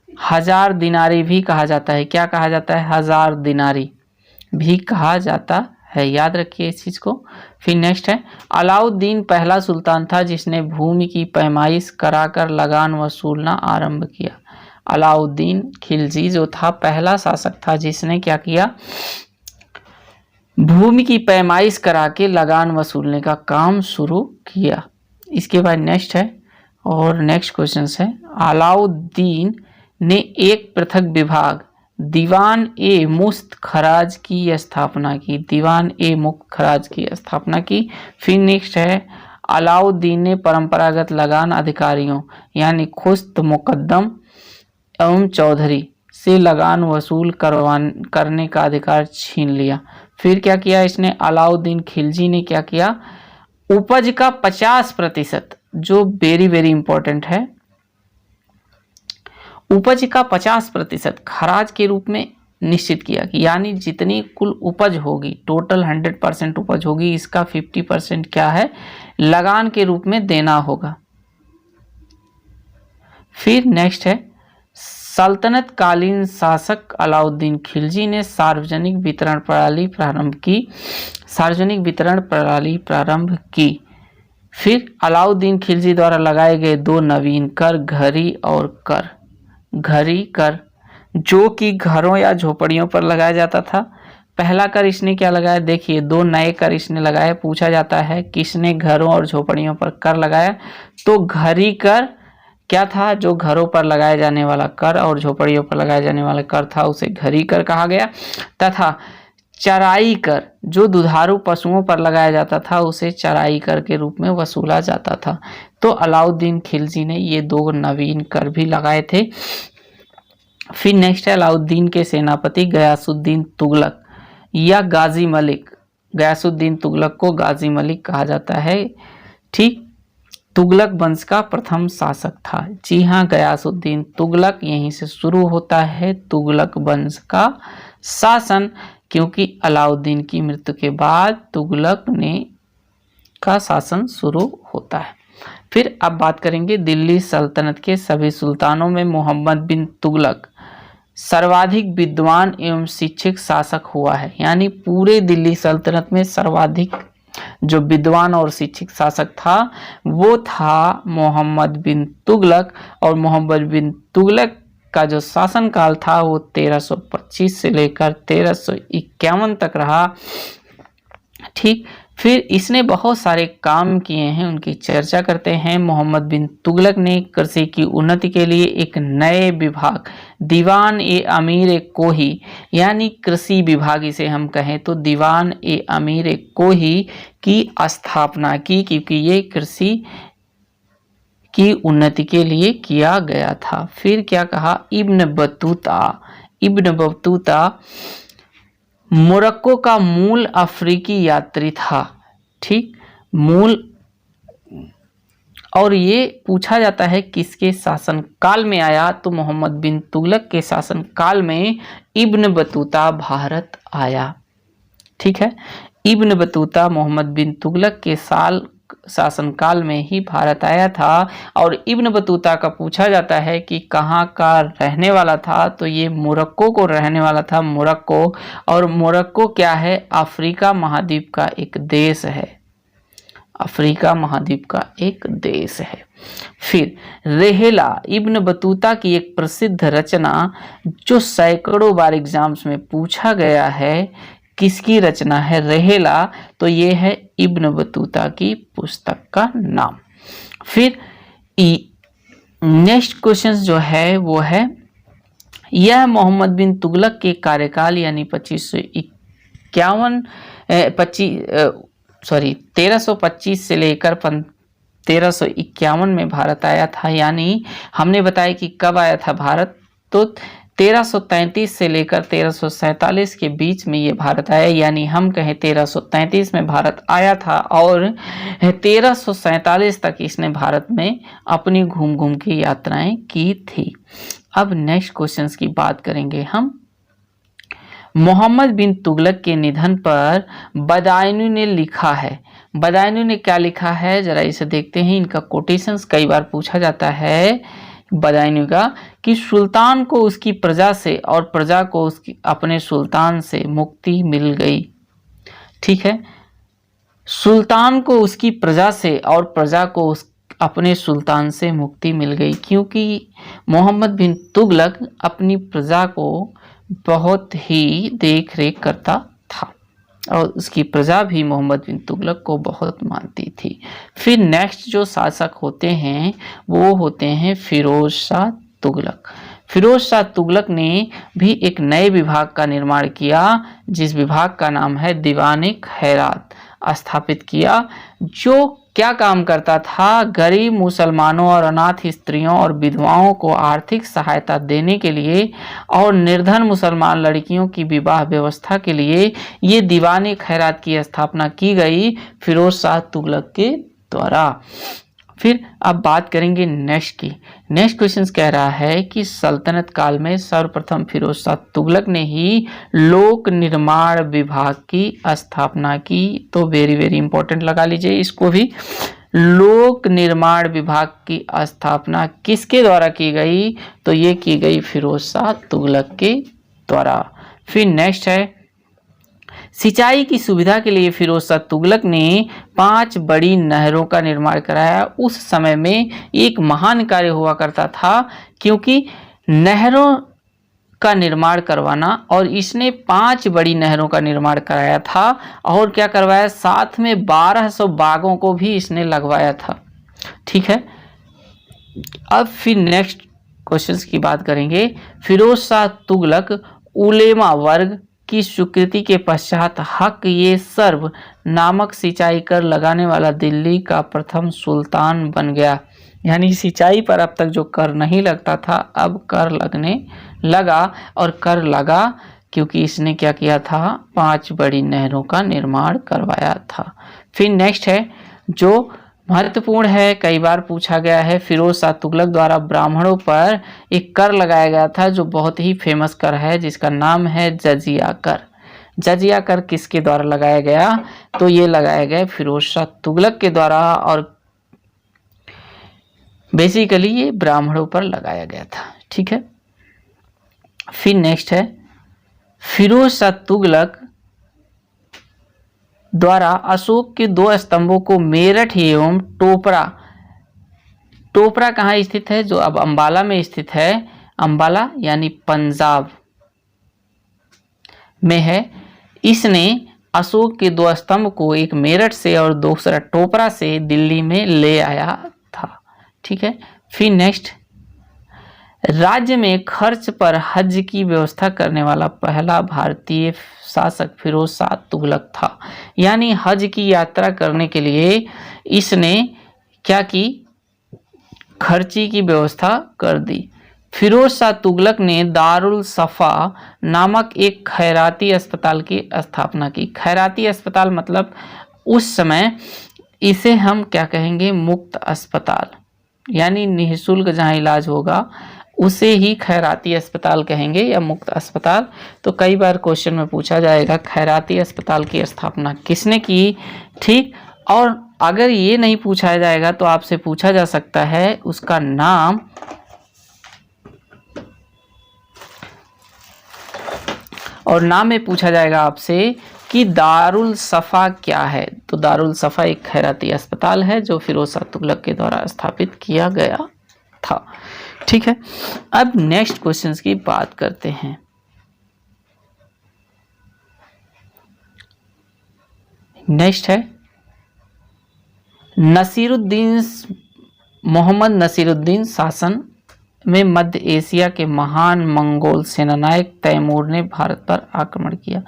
1000 दिनारी भी कहा जाता है। क्या कहा जाता है, 1000 दिनारी भी कहा जाता है, याद रखिए इस चीज को। फिर नेक्स्ट है, अलाउद्दीन पहला सुल्तान था जिसने भूमि की पैमाइश कराकर लगान वसूलना आरंभ किया। अलाउद्दीन खिलजी जो था पहला शासक था जिसने क्या किया, भूमि की पैमाइश करा के लगान वसूलने का काम शुरू किया। इसके बाद नेक्स्ट है, और नेक्स्ट क्वेश्चन है, अलाउद्दीन ने एक पृथक विभाग दीवान ए मुफ्त खराज की स्थापना की। दीवान ए मुफ्त खराज की स्थापना की। फिर नेक्स्ट है, अलाउद्दीन ने परंपरागत लगान अधिकारियों यानी खुस्त मुकद्दम एवं चौधरी से लगान वसूल करने का अधिकार छीन लिया। फिर क्या किया इसने, अलाउद्दीन खिलजी ने क्या किया, उपज का 50%, जो वेरी वेरी इंपॉर्टेंट है, उपज का 50% खराज के रूप में निश्चित किया कि यानी जितनी कुल उपज होगी, टोटल 100% उपज होगी, इसका 50% क्या है, लगान के रूप में देना होगा। फिर नेक्स्ट है, सल्तनत कालीन शासक अलाउद्दीन खिलजी ने सार्वजनिक वितरण प्रणाली प्रारंभ की। सार्वजनिक वितरण प्रणाली प्रारंभ की। फिर अलाउद्दीन खिलजी द्वारा लगाए गए 2 नवीन कर, घरी और कर। घरी कर जो कि घरों या झोपड़ियों पर लगाया जाता था। पहला कर इसने क्या लगाया, देखिए 2 नए कर इसने लगाए। पूछा जाता है किसने घरों और झोपड़ियों पर कर लगाया, तो घरी कर क्या था, जो घरों पर लगाया जाने वाला कर और झोपड़ियों पर लगाया जाने वाला कर था, उसे घरी कर कहा गया। तथा चराई कर जो दुधारू पशुओं पर लगाया जाता था, उसे चराई कर के रूप में वसूला जाता था। तो अलाउद्दीन खिलजी ने ये 2 नवीन कर भी लगाए थे। फिर नेक्स्ट है, अलाउद्दीन के सेनापति गयासुद्दीन तुगलक या गाजी मलिक। गयासुद्दीन तुगलक को गाजी मलिक कहा जाता है। ठीक, तुगलक वंश का प्रथम शासक था। जी हाँ, गयासुद्दीन तुगलक, यहीं से शुरू होता है तुगलक वंश का शासन, क्योंकि अलाउद्दीन की मृत्यु के बाद तुगलक ने का शासन शुरू होता है। फिर अब बात करेंगे दिल्ली सल्तनत के सभी सुल्तानों में मोहम्मद बिन तुगलक सर्वाधिक विद्वान एवं शिक्षित शासक हुआ है। यानी पूरे दिल्ली सल्तनत में सर्वाधिक जो विद्वान और शिक्षित शासक था वो था मोहम्मद बिन तुगलक। और मोहम्मद बिन तुगलक का जो शासनकाल था वो 1325 से लेकर 1351 तक रहा। ठीक, फिर इसने बहुत सारे काम किए हैं, उनकी चर्चा करते हैं। मोहम्मद बिन तुगलक ने कृषि की उन्नति के लिए एक नए विभाग दीवान ए अमीर कोही यानी कृषि विभाग इसे हम कहें तो दीवान ए अमीर कोही की स्थापना की, क्योंकि ये कृषि की उन्नति के लिए किया गया था। फिर क्या कहा, इब्न बतूता मोरक्को का मूल अफ्रीकी यात्री था। ठीक, मूल, और ये पूछा जाता है किसके शासन काल में आया, तो मोहम्मद बिन तुगलक के शासन काल में इब्न बतूता भारत आया। ठीक है, इब्न बतूता मोहम्मद बिन तुगलक के शासनकाल में ही भारत आया था। और इब्न बतूता का पूछा जाता है कि कहाँ का रहने वाला था, तो ये मोरक्को को रहने वाला था, मोरक्को। और मोरक्को क्या है, अफ्रीका महाद्वीप का एक देश है, अफ्रीका महाद्वीप का एक देश है। फिर रेहेला इब्न बतूता की एक प्रसिद्ध रचना जो सैकड़ों बार एग्जाम्स में पूछा गया है, किसकी रचना है रेहेला, तो ये है इब्न बतूता की पुस्तक का नाम। फिर नेक्स्ट क्वेश्चन जो है वो है, यह मोहम्मद बिन तुगलक के कार्यकाल यानी 1325 से लेकर 1351 में भारत आया था। यानी हमने बताया कि कब आया था भारत, तो 1333 से लेकर 1347 के बीच में ये भारत आया। यानी हम कहें 1333 में भारत आया था और 1347 तक इसने भारत में अपनी घूम घूम की यात्राएं की थी। अब नेक्स्ट क्वेश्चंस की बात करेंगे हम। मोहम्मद बिन तुगलक के निधन पर बदायूनी ने लिखा है, बदायूनी ने क्या लिखा है जरा इसे देखते हैं। इनका कोटेशंस कई बार पूछा जाता है बदायूनी का, कि सुल्तान को उसकी प्रजा से और प्रजा को उसकी अपने सुल्तान से मुक्ति मिल गई। ठीक है, सुल्तान को उसकी प्रजा से और प्रजा को अपने सुल्तान से मुक्ति मिल गई, क्योंकि मोहम्मद बिन तुगलक अपनी प्रजा को बहुत ही देख रेख करता था और उसकी प्रजा भी मोहम्मद बिन तुगलक को बहुत मानती थी। फिर नेक्स्ट जो शासक होते हैं वो होते हैं फिरोज शाह तुगलक। फिरोज शाह तुगलक ने भी एक नए विभाग का निर्माण किया, जिस विभाग का नाम है दीवाने खैरात स्थापित किया, जो क्या काम करता था, गरीब मुसलमानों और अनाथ स्त्रियों और विधवाओं को आर्थिक सहायता देने के लिए और निर्धन मुसलमान लड़कियों की विवाह व्यवस्था के लिए ये दीवाने खैरात की स्थापना की गई फिरोज शाह तुगलक के द्वारा। फिर अब बात करेंगे नेक्स्ट की। नेक्स्ट क्वेश्चन कह रहा है कि सल्तनत काल में सर्वप्रथम फिरोज शाह तुगलक ने ही लोक निर्माण विभाग की स्थापना की। तो वेरी वेरी इंपॉर्टेंट लगा लीजिए इसको भी। लोक निर्माण विभाग की स्थापना किसके द्वारा की गई, तो ये की गई फिरोज शाह तुगलक के द्वारा। फिर नेक्स्ट है, सिंचाई की सुविधा के लिए फिरोज शाह तुगलक ने 5 बड़ी नहरों का निर्माण कराया। उस समय में एक महान कार्य हुआ करता था, क्योंकि नहरों का निर्माण करवाना, और इसने 5 बड़ी नहरों का निर्माण कराया था और क्या करवाया, साथ में 1200 बागों को भी इसने लगवाया था। ठीक है, अब फिर नेक्स्ट क्वेश्चंस की बात करेंगे। फिरोज शाह तुगलक उलेमा वर्ग की स्वीकृति के पश्चात हक ये सर्व नामक सिंचाई कर लगाने वाला दिल्ली का प्रथम सुल्तान बन गया। यानी सिंचाई पर अब तक जो कर नहीं लगता था, अब कर लगने लगा, और कर लगा क्योंकि इसने क्या किया था, 5 बड़ी नहरों का निर्माण करवाया था। फिर नेक्स्ट है जो महत्वपूर्ण है, कई बार पूछा गया है, फिरोज शाह तुगलक द्वारा ब्राह्मणों पर एक कर लगाया गया था जो बहुत ही फेमस कर है, जिसका नाम है जजिया कर। जजिया कर किसके द्वारा लगाया गया, तो ये लगाया गया फिरोज शाह तुगलक के द्वारा, और बेसिकली ये ब्राह्मणों पर लगाया गया था। ठीक है, फिर नेक्स्ट है, फिरोज शाह तुगलक द्वारा अशोक के 2 स्तंभों को मेरठ एवं टोपरा, टोपरा कहाँ स्थित है, जो अब अंबाला में स्थित है, अंबाला यानी पंजाब में है, इसने अशोक के 2 स्तंभ को एक मेरठ से और दूसरा टोपरा से दिल्ली में ले आया था। ठीक है, फिर नेक्स्ट, राज्य में खर्च पर हज की व्यवस्था करने वाला पहला भारतीय शासक फिरोज शाह तुगलक था। यानी हज की यात्रा करने के लिए इसने क्या की, खर्ची की व्यवस्था कर दी। फिरोज शाह तुगलक ने दारुल सफा नामक एक खैराती अस्पताल की स्थापना की। खैराती अस्पताल मतलब उस समय इसे हम क्या कहेंगे, मुफ्त अस्पताल, यानी निःशुल्क जहाँ इलाज होगा उसे ही खैराती अस्पताल कहेंगे या मुफ्त अस्पताल। तो कई बार क्वेश्चन में पूछा जाएगा खैराती अस्पताल की स्थापना किसने की। ठीक, और अगर ये नहीं पूछा जाएगा तो आपसे पूछा जा सकता है उसका नाम, और नाम में पूछा जाएगा आपसे कि दारुल सफ़ा क्या है। तो दारुल सफ़ा एक खैराती अस्पताल है जो फिरोज शाह तुगलक के द्वारा स्थापित किया गया था। ठीक है, अब नेक्स्ट क्वेश्चंस की बात करते हैं। नेक्स्ट है नसीरुद्दीन, मोहम्मद नसीरुद्दीन शासन में मध्य एशिया के महान मंगोल सेनानायक तैमूर ने भारत पर आक्रमण किया।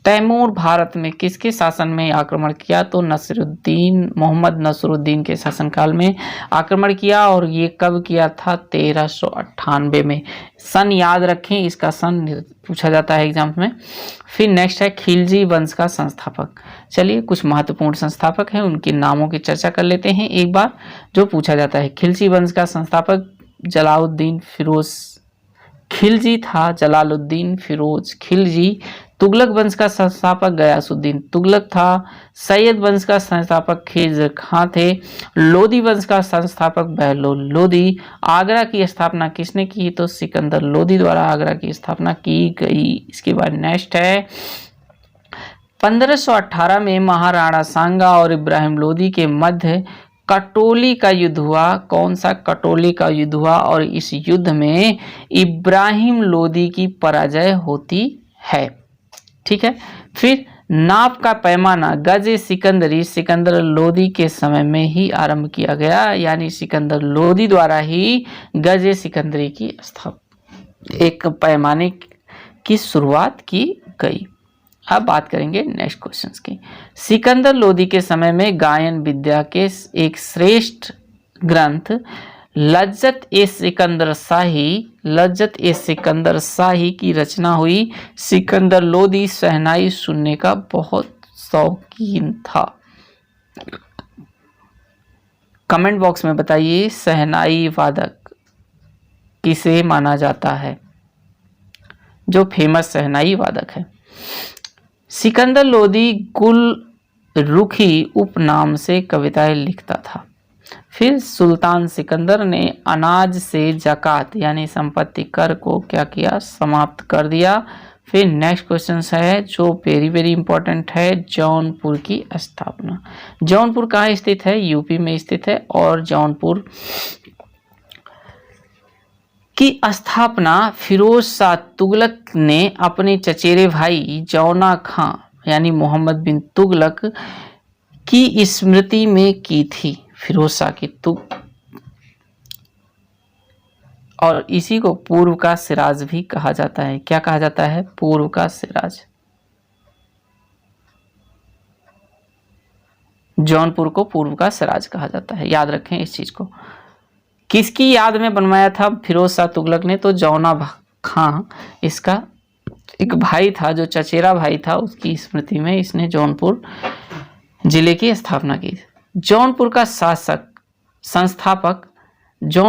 तैमूर भारत में किसके शासन में आक्रमण किया? तो नसीरुद्दीन, मोहम्मद नसीरुद्दीन के शासनकाल में आक्रमण किया। और ये कब किया था? 1398 में। सन याद रखें, इसका सन पूछा जाता है एग्जाम में। फिर नेक्स्ट है खिलजी वंश का संस्थापक। चलिए कुछ महत्वपूर्ण संस्थापक हैं, उनके नामों की चर्चा कर लेते हैं एक बार, जो पूछा जाता है। खिलजी वंश का संस्थापक जलालुद्दीन फिरोज खिलजी था, जलालुद्दीन फिरोज खिलजी। तुगलक वंश का संस्थापक गयासुद्दीन तुगलक था। सैयद वंश का संस्थापक खिज़र खां थे। लोदी वंश का संस्थापक बहलोल लोदी। आगरा की स्थापना किसने की? तो सिकंदर लोदी द्वारा आगरा की स्थापना की गई। इसके बाद नेक्स्ट है 1518 में महाराणा सांगा और इब्राहिम लोदी के मध्य कटोली का युद्ध हुआ। कौन सा? कटोली का युद्ध हुआ। और इस युद्ध में इब्राहिम लोदी की पराजय होती है। ठीक है, फिर नाप का पैमाना गज सिकंदरी सिकंदर लोदी के समय में ही आरंभ किया गया, यानी सिकंदर लोदी द्वारा ही गज सिकंदरी की एक पैमाने की शुरुआत की गई। अब बात करेंगे नेक्स्ट क्वेश्चंस की। सिकंदर लोदी के समय में गायन विद्या के एक श्रेष्ठ ग्रंथ लज्जत ए सिकंदर शाही की रचना हुई। सिकंदर लोदी शहनाई सुनने का बहुत शौकीन था। कमेंट बॉक्स में बताइए शहनाई वादक किसे माना जाता है, जो फेमस शहनाई वादक है। सिकंदर लोदी गुल रुखी उपनाम से कविताएं लिखता था। फिर सुल्तान सिकंदर ने अनाज से जकात यानी संपत्ति कर को क्या किया? समाप्त कर दिया। फिर नेक्स्ट क्वेश्चन है जो वेरी वेरी इंपॉर्टेंट है, जौनपुर की स्थापना। जौनपुर कहाँ स्थित है? यूपी में स्थित है। और जौनपुर की स्थापना फिरोज शाह तुगलक ने अपने चचेरे भाई जौना खां यानी मोहम्मद बिन तुगलक की स्मृति में की थी। फिरोज शाह की और इसी को पूर्व का सिराज भी कहा जाता है। क्या कहा जाता है? पूर्व का सिराज। जौनपुर को पूर्व का सिराज कहा जाता है, याद रखें इस चीज को। किसकी याद में बनवाया था फिरोज शाह तुगलक ने? तो जौना खां, इसका एक भाई था जो चचेरा भाई था, उसकी स्मृति में इसने जौनपुर जिले की स्थापना की। जौनपुर का संस्थापक जो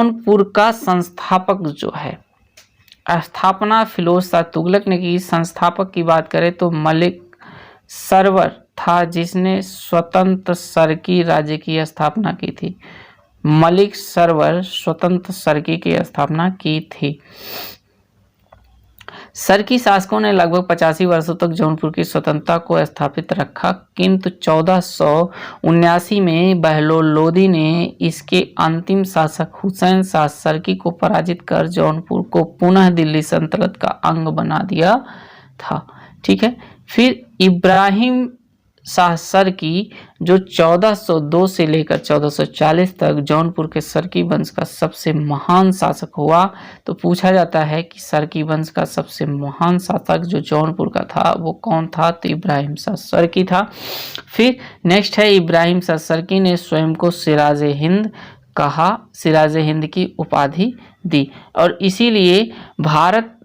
है, स्थापना फिरोज शाह तुगलक ने की। संस्थापक की बात करें तो मलिक सरवर था जिसने स्वतंत्र सरकी राज्य की स्थापना की थी। मलिक सरवर स्वतंत्र सरकी की स्थापना की थी। सरकी शासकों ने लगभग 85 वर्षों तक जौनपुर की स्वतंत्रता को स्थापित रखा, किंतु 1479 में बहलोल लोदी ने इसके अंतिम शासक हुसैन शाह सरकी को पराजित कर जौनपुर को पुनः दिल्ली सल्तनत का अंग बना दिया था। ठीक है, फिर इब्राहिम शाह सरकी जो 1402 से लेकर 1440 तक जौनपुर के सरकी वंश का सबसे महान शासक हुआ। तो पूछा जाता है कि सरकी वंश का सबसे महान शासक जो जौनपुर का था वो कौन था? तो इब्राहिम शाह सरकी था। फिर नेक्स्ट है इब्राहिम शाह सरकी ने स्वयं को सिराजे हिंद कहा, सिराजे हिंद की उपाधि दी, और इसीलिए भारत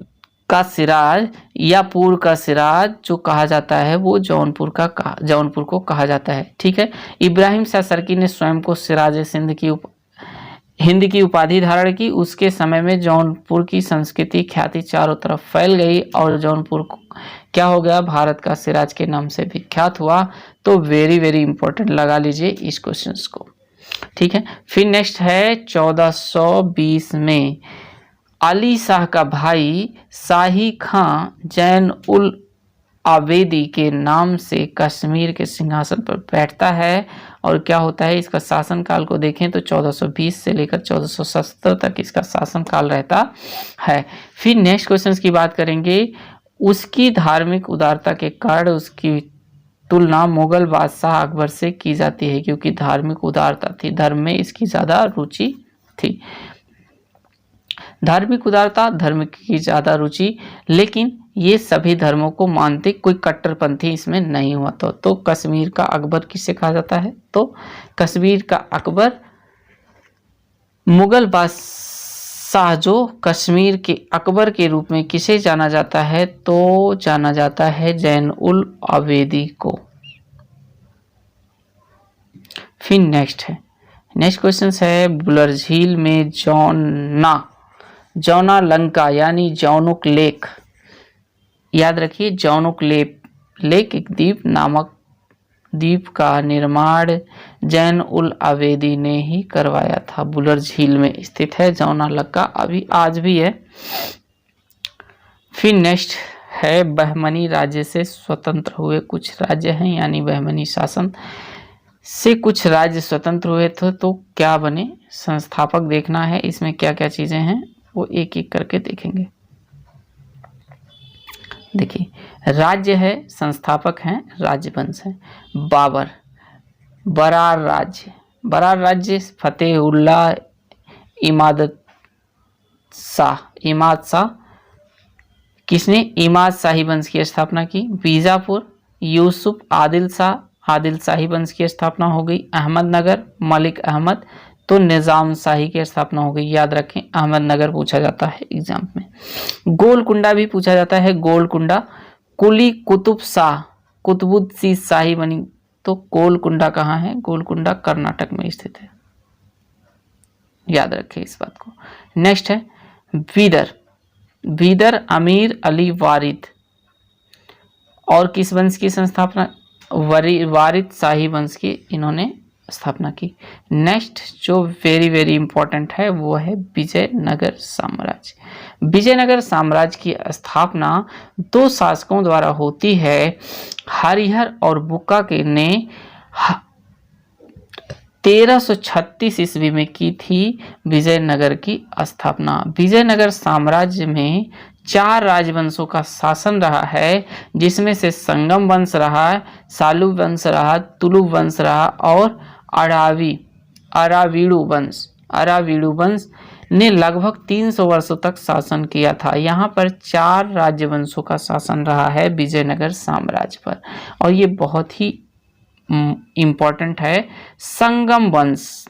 का सिराज या पूर्व का सिराज जो कहा जाता है वो जौनपुर को कहा जाता है। ठीक है, इब्राहिम शाह सरकी ने स्वयं को सिराज सिंध की हिंद की उपाधि धारण की। उसके समय में जौनपुर की संस्कृति ख्याति चारों तरफ फैल गई और जौनपुर क्या हो गया, भारत का सिराज के नाम से विख्यात हुआ। तो वेरी वेरी इंपॉर्टेंट लगा लीजिए इस क्वेश्चंस को, ठीक है। फिर नेक्स्ट है 1420 में अली शाह का भाई शाही खां जैन उल आवेदी के नाम से कश्मीर के सिंहासन पर बैठता है। और क्या होता है, इसका शासनकाल को देखें तो 1420 से लेकर 1470 तक इसका शासनकाल रहता है। फिर नेक्स्ट क्वेश्चन की बात करेंगे, उसकी धार्मिक उदारता के कारण उसकी तुलना मुगल बादशाह अकबर से की जाती है, क्योंकि धार्मिक उदारता थी, धर्म में इसकी ज़्यादा रुचि थी। धार्मिक उदारता, धर्म की ज़्यादा रुचि, लेकिन ये सभी धर्मों को मानते, कोई कट्टरपंथी इसमें नहीं हुआ। तो कश्मीर का अकबर किसे कहा जाता है, तो कश्मीर का अकबर मुगल बादशाह जो कश्मीर के अकबर के रूप में किसे जाना जाता है, तो जाना जाता है जैन उल आवेदी को। फिर नेक्स्ट क्वेश्चन है, बुलर झील में जौना लंका यानी जौनुक लेक, याद रखिए जौनुक लेक एक द्वीप का निर्माण जैन उल आवेदी ने ही करवाया था। बुलर झील में स्थित है जौना लंका, अभी आज भी है। फिर नेक्स्ट है, बहमनी राज्य से स्वतंत्र हुए कुछ राज्य हैं, यानी बहमनी शासन से कुछ राज्य स्वतंत्र हुए थे, तो क्या बने, संस्थापक देखना है। इसमें क्या क्या चीजें हैं वो एक एक करके देखेंगे। देखिए, राज्य है, संस्थापक हैं, राजवंश है। बरार राज्य फतेहुल्लाह इमाद शाह, किसने इमाद शाही वंश की स्थापना की। बीजापुर यूसुफ आदिल शाही वंश की स्थापना हो गई। अहमदनगर मलिक अहमद, तो निजाम शाही की स्थापना हो गई। याद रखें, अहमदनगर पूछा जाता है एग्जाम में। गोलकुंडा भी पूछा जाता है, गोलकुंडा कुली कुतुबुद्दीन शाही बनी। तो गोलकुंडा कहाँ है, गोलकुंडा कर्नाटक में स्थित है, याद रखें इस बात को। नेक्स्ट है बीदर अमीर अली वारिद, और किस वंश की संस्थापना, वारिद शाही वंश की इन्होंने स्थापना की। नेक्स्ट जो वेरी वेरी इंपॉर्टेंट है वो है विजयनगर साम्राज्य। विजयनगर साम्राज्य की स्थापना दो शासकों द्वारा होती है, हरिहर और बुक्का के ने 1336 ईस्वी में की थी विजयनगर की स्थापना। विजयनगर साम्राज्य में 4 राजवंशों का शासन रहा है, जिसमें से संगम वंश रहा, सालू वंश रहा, तुलु वंश रहा और अरावीडु वंश ने लगभग 300 वर्षों तक शासन किया था। यहाँ पर 4 राजवंशों का शासन रहा है विजयनगर साम्राज्य पर, और ये बहुत ही इम्पोर्टेंट है। संगम वंश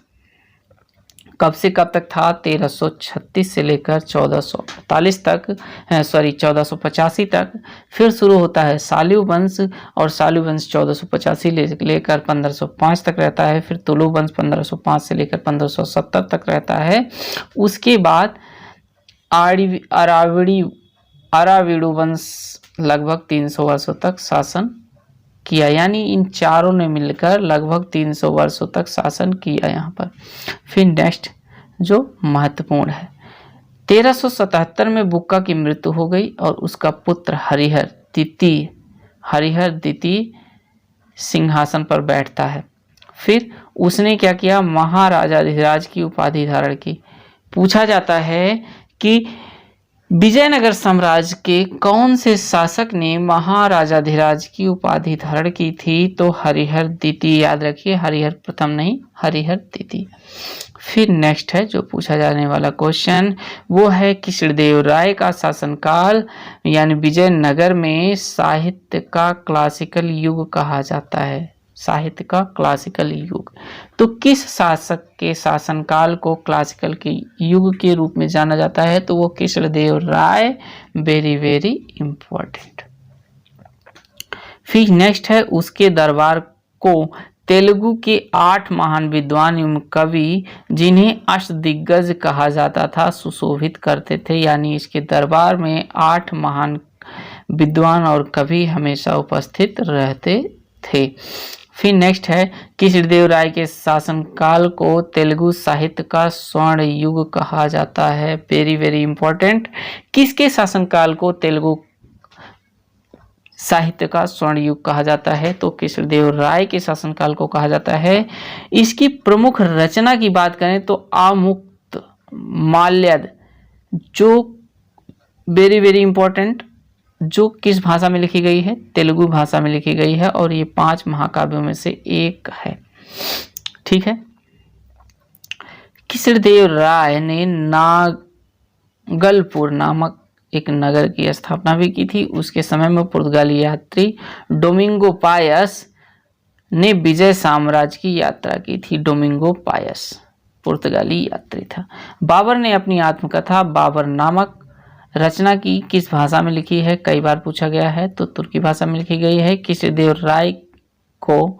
कब से कब तक था, 1336 से लेकर 1485 तक। फिर शुरू होता है साल्यू वंश, और साल्यू वंश 1485 लेकर 1505 तक रहता है। फिर तुलु वंश 1505 से लेकर 1570 तक रहता है। उसके बाद अरावीडु वंश लगभग 300 वर्षों तक शासन किया, यानी इन चारों ने मिलकर लगभग 300 वर्षों तक शासन किया यहाँ पर। फिर नेक्स्ट जो महत्वपूर्ण है, 1377 में बुक्का की मृत्यु हो गई और उसका पुत्र हरिहर द्वितीय सिंहासन पर बैठता है। फिर उसने क्या किया, महाराजाधिराज की उपाधि धारण की। पूछा जाता है कि विजयनगर साम्राज्य के कौन से शासक ने महाराजाधिराज की उपाधि धारण की थी, तो हरिहर द्वितीय, याद रखिए हरिहर प्रथम नहीं, हरिहर द्वितीय। फिर नेक्स्ट है जो पूछा जाने वाला क्वेश्चन, वो है कृष्णदेव राय का शासनकाल, यानी विजयनगर में साहित्य का क्लासिकल युग कहा जाता है। साहित्य का क्लासिकल युग, तो किस शासक के शासनकाल को क्लासिकल के युग के रूप में जाना जाता है, तो वो Krishnadev Rai. Very very important. फिर नेक्स्ट है, उसके दरबार को तेलुगु के 8 महान विद्वान एवं कवि जिन्हें अष्टदिग्गज कहा जाता था सुशोभित करते थे, यानी इसके दरबार में 8 महान विद्वान और कवि हमेशा उपस्थित रहते थे। फिर नेक्स्ट है, कृष्णदेवराय के शासनकाल को तेलुगु साहित्य का स्वर्ण युग कहा जाता है। वेरी वेरी इंपॉर्टेंट, किसके शासनकाल को तेलुगु साहित्य का स्वर्ण युग कहा जाता है? तो कृष्णदेवराय के शासनकाल को कहा जाता है। इसकी प्रमुख रचना की बात करें तो आमुक्त माल्यद, जो वेरी वेरी इंपॉर्टेंट, जो किस भाषा में लिखी गई है? तेलुगु भाषा में लिखी गई है और ये 5 महाकाव्यों में से एक है। ठीक है। कृष्णदेवराय ने नागलपुर नामक एक नगर की स्थापना भी की थी। उसके समय में पुर्तगाली यात्री डोमिंगो पायस ने विजय साम्राज्य की यात्रा की थी। डोमिंगो पायस पुर्तगाली यात्री था। बाबर ने अपनी आत्मकथा बाबर नामक रचना की किस भाषा में लिखी है? कई बार पूछा गया है, तो तुर्की भाषा में लिखी गई है। कृष्णदेवराय को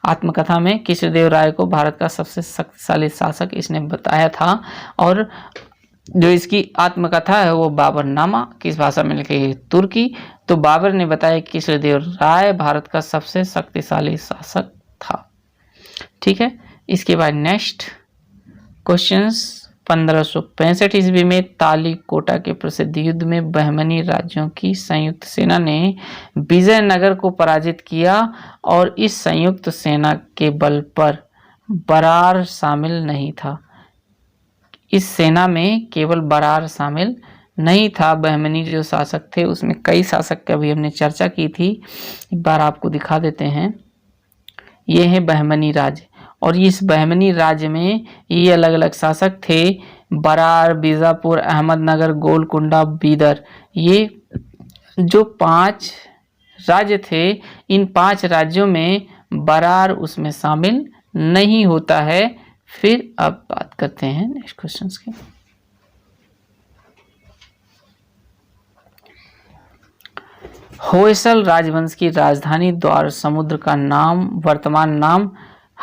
आत्मकथा में कृष्णदेवराय को भारत का सबसे शक्तिशाली शासक इसने बताया था, और जो इसकी आत्मकथा है वो बाबरनामा किस भाषा में लिखी है? तुर्की। तो बाबर ने बताया कि कृष्णदेवराय भारत का सबसे शक्तिशाली शासक था। ठीक है। इसके बाद नेक्स्ट क्वेश्चंस, 1565 ईस्वी में तालीकोटा के प्रसिद्ध युद्ध में बहमनी राज्यों की संयुक्त सेना ने विजयनगर को पराजित किया, और इस संयुक्त सेना के बल पर बरार शामिल नहीं था। इस सेना में केवल बरार शामिल नहीं था। बहमनी जो शासक थे उसमें कई शासक की अभी हमने चर्चा की थी, एक बार आपको दिखा देते हैं। ये है बहमनी राज्य, और इस बहमनी राज्य में ये अलग अलग शासक थे। बरार, बीजापुर, अहमदनगर, गोलकुंडा, बीदर, ये जो 5 राज्य थे, इन 5 राज्यों में बरार उसमें शामिल नहीं होता है। फिर अब बात करते हैं नेक्स्ट क्वेश्चंस की। होयसल राजवंश की राजधानी द्वार समुद्र का नाम वर्तमान नाम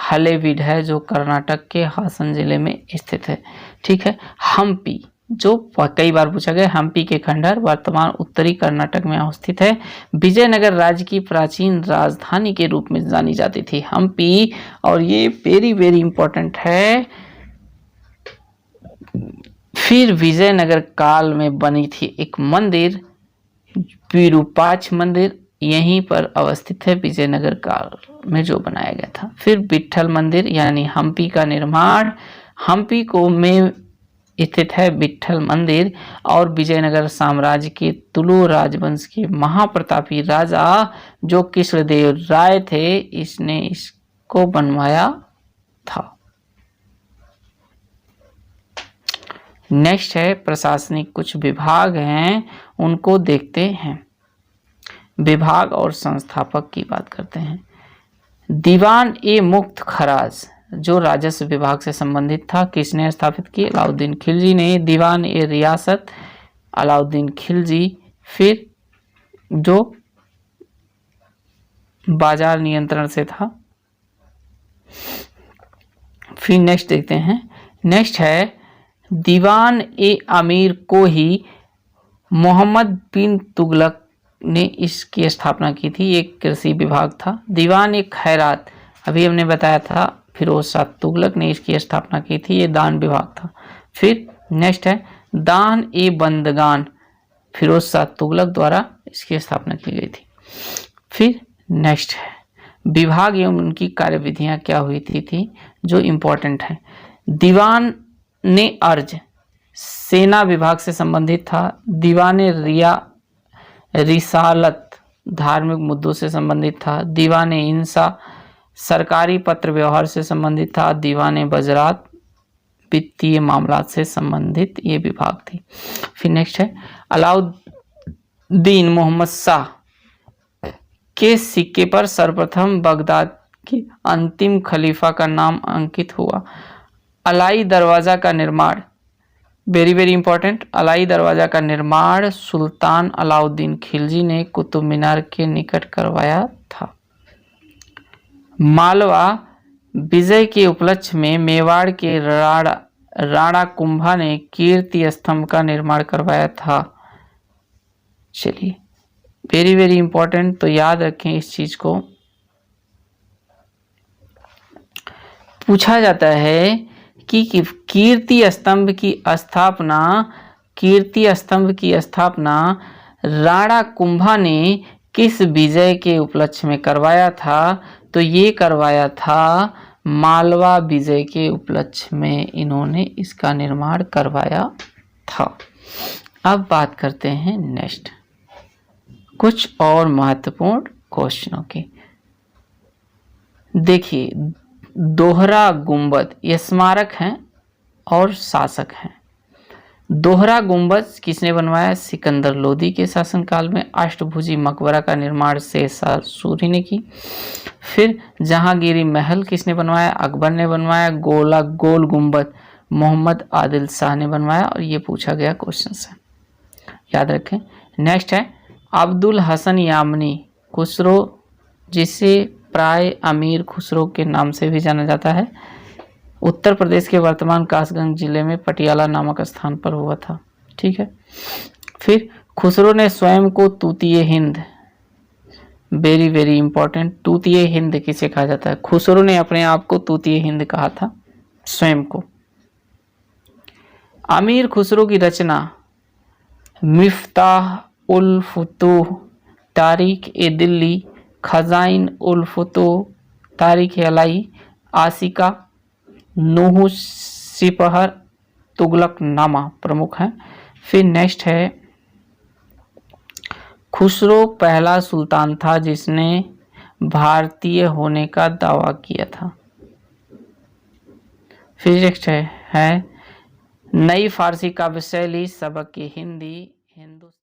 हलेबीड है, जो कर्नाटक के हासन जिले में स्थित है। ठीक है। हम्पी, जो कई बार पूछा गया, हम्पी के खंडहर वर्तमान उत्तरी कर्नाटक में अवस्थित है। विजयनगर राज्य की प्राचीन राजधानी के रूप में जानी जाती थी हम्पी, और ये वेरी वेरी इंपॉर्टेंट है। फिर विजयनगर काल में बनी थी एक मंदिर, विरूपाक्ष मंदिर, यहीं पर अवस्थित है विजयनगर काल में जो बनाया गया था। फिर विट्ठल मंदिर यानी हम्पी का निर्माण, हम्पी को में स्थित है विट्ठल मंदिर, और विजयनगर साम्राज्य के तुलु राजवंश के महाप्रतापी राजा जो कृष्णदेव राय थे, इसने इसको बनवाया था। नेक्स्ट है प्रशासनिक कुछ विभाग हैं, उनको देखते हैं। विभाग और संस्थापक की बात करते हैं। दीवान ए मुक्त खराज जो राजस्व विभाग से संबंधित था, किसने स्थापित की? अलाउद्दीन खिलजी ने। दीवान ए रियासत अलाउद्दीन खिलजी। फिर जो बाजार नियंत्रण से था। फिर नेक्स्ट देखते हैं। नेक्स्ट है दीवान ए अमीर को ही मोहम्मद बिन तुगलक ने इसकी स्थापना की थी। एक कृषि विभाग था। दीवान ए खैरात अभी हमने बताया था, फिरोज शाह तुगलक ने इसकी स्थापना की थी, ये दान विभाग था। फिर नेक्स्ट है दान ए बंदगान, फिरोज शाह तुगलक द्वारा इसकी स्थापना की गई थी। फिर नेक्स्ट है विभाग एवं उनकी कार्यविधियां क्या हुई थी जो इम्पोर्टेंट है। दीवान ने अर्ज सेना विभाग से संबंधित था। दीवान रिसालत धार्मिक मुद्दों से संबंधित था। दीवान इंसा सरकारी पत्र व्यवहार से संबंधित था। दीवान बजरात वित्तीय मामलात से संबंधित ये विभाग थी। फिर नेक्स्ट है अलाउद्दीन मोहम्मद शाह के सिक्के पर सर्वप्रथम बगदाद के अंतिम खलीफा का नाम अंकित हुआ। अलाई दरवाजा का निर्माण वेरी वेरी इंपॉर्टेंट, अलाई दरवाजा का निर्माण सुल्तान अलाउद्दीन खिलजी ने कुतुब मीनार के निकट करवाया था। मालवा विजय के उपलक्ष्य में मेवाड़ के राणा कुंभा ने कीर्ति स्तंभ का निर्माण करवाया था। चलिए, वेरी वेरी इंपॉर्टेंट, तो याद रखें इस चीज को। पूछा जाता है कि कीर्ति स्तंभ की स्थापना राणा कुंभा ने किस विजय के उपलक्ष्य में करवाया था? तो ये करवाया था मालवा विजय के उपलक्ष्य में इन्होंने इसका निर्माण करवाया था। अब बात करते हैं नेक्स्ट कुछ और महत्वपूर्ण क्वेश्चनों की। देखिए, दोहरा गुंबद ये स्मारक हैं और शासक हैं। दोहरा गुंबद किसने बनवाया? सिकंदर लोदी के शासनकाल में। अष्टभुजी मकबरा का निर्माण शेरशाह सूरी ने की। फिर जहांगीरी महल किसने बनवाया? अकबर ने बनवाया। गोल गुंबद मोहम्मद आदिल शाह ने बनवाया। और ये पूछा गया क्वेश्चन से, याद रखें। नेक्स्ट है अब्दुल हसन यामनी खुसरो, जिसे प्राय अमीर खुसरो के नाम से भी जाना जाता है, उत्तर प्रदेश के वर्तमान कासगंज जिले में पटियाला नामक स्थान पर हुआ था। ठीक है। फिर खुसरो ने स्वयं को तूतीय हिंद, वेरी वेरी इंपॉर्टेंट, तूतीय हिंद किसे कहा जाता है? खुसरो ने अपने आप को तूतीय हिंद कहा था, स्वयं को। अमीर खुसरो की रचना मिफ्ताह उल फुतूह, तारीख ए दिल्ली, खजाइन उल फुतूह, तारीख अलाई, आसिका, नूह सिपहर, तुगलकनामा प्रमुख हैं। फिर नेक्स्ट है खुसरो पहला सुल्तान था जिसने भारतीय होने का दावा किया था। फिर नेक्स्ट है नई फारसी काव्य शैली सबक की हिंदी